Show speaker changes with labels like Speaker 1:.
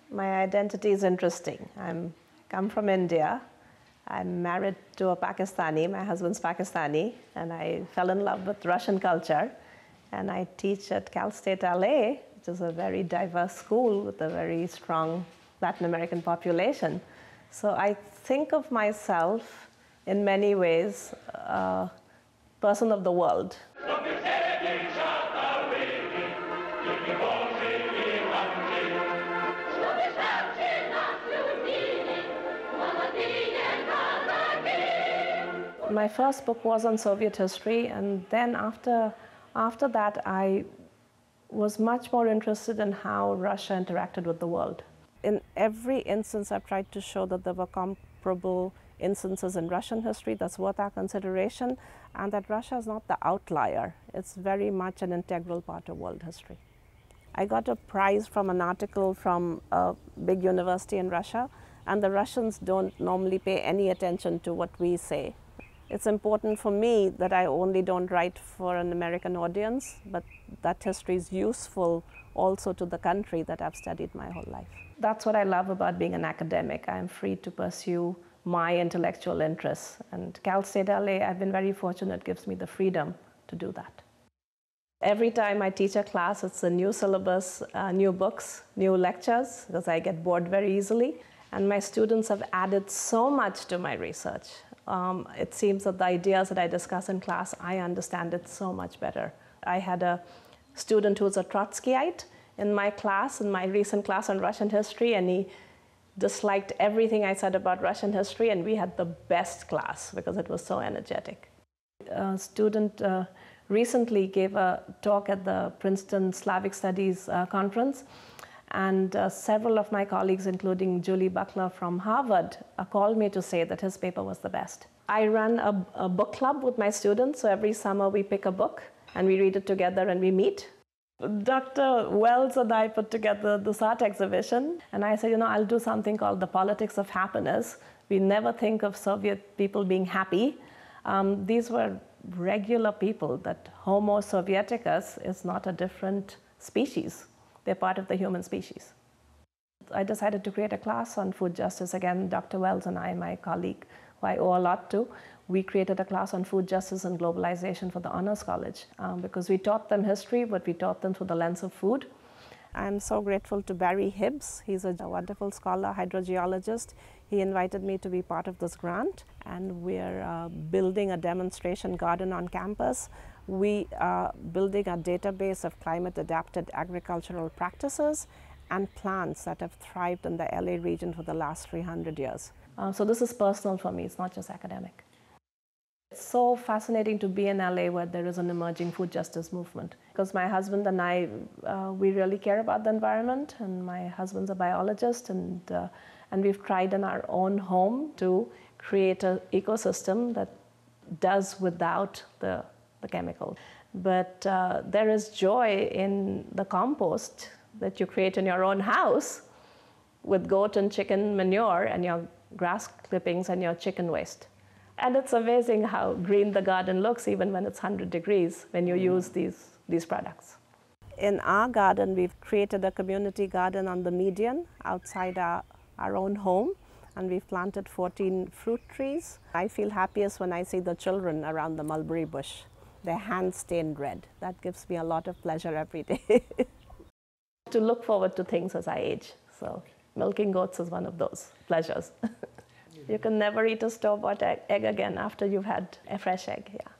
Speaker 1: My identity is interesting. I come from India. I'm married to a Pakistani. My husband's Pakistani, and I fell in love with Russian culture. And I teach at Cal State LA, which is a very diverse school with a very strong Latin American population. So I think of myself in many ways a person of the world. My first book was on Soviet history, and then after that I was much more interested in how Russia interacted with the world. In every instance I've tried to show that there were comparable instances in Russian history that's worth our consideration, and that Russia is not the outlier. It's very much an integral part of world history. I got a prize from an article from a big university in Russia, and the Russians don't normally pay any attention to what we say. It's important for me that I only don't write for an American audience, but that history is useful also to the country that I've studied my whole life. That's what I love about being an academic. I'm free to pursue my intellectual interests. And Cal State LA, I've been very fortunate, gives me the freedom to do that. Every time I teach a class, it's a new syllabus, new books, new lectures, because I get bored very easily. And my students have added so much to my research. It seems that the ideas that I discuss in class, I understand it so much better. I had a student who's a Trotskyite in my class, in my recent class on Russian history, and he disliked everything I said about Russian history, and we had the best class because it was so energetic. A student recently gave a talk at the Princeton Slavic Studies conference, and several of my colleagues, including Julie Buckler from Harvard, called me to say that his paper was the best. I run a book club with my students, so every summer we pick a book and we read it together and we meet. Dr. Wells and I put together this art exhibition, and I said, I'll do something called The Politics of Happiness. We never think of Soviet people being happy. These were regular people, that Homo Sovieticus is not a different species. They're part of the human species. I decided to create a class on food justice. Again, Dr. Wells and I, my colleague, who I owe a lot to, we created a class on food justice and globalization for the Honors College because we taught them history, but we taught them through the lens of food. I'm so grateful to Barry Hibbs. He's a wonderful scholar, hydrogeologist. He invited me to be part of this grant, and we're building a demonstration garden on campus. We are building a database of climate-adapted agricultural practices and plants that have thrived in the LA region for the last 300 years. So this is personal for me, it's not just academic. It's so fascinating to be in LA where there is an emerging food justice movement. Because my husband and I, we really care about the environment, and my husband's a biologist, and we've tried in our own home to create an ecosystem that does without the chemical. But there is joy in the compost that you create in your own house with goat and chicken manure and your grass clippings and your chicken waste. And it's amazing how green the garden looks even when it's 100 degrees when you use these products. In our garden, we've created a community garden on the median outside our own home, and we've planted 14 fruit trees. I feel happiest when I see the children around the mulberry bush. Their hands stained red. That gives me a lot of pleasure every day. To look forward to things as I age. So milking goats is one of those pleasures. You can never eat a store-bought egg again after you've had a fresh egg. Yeah.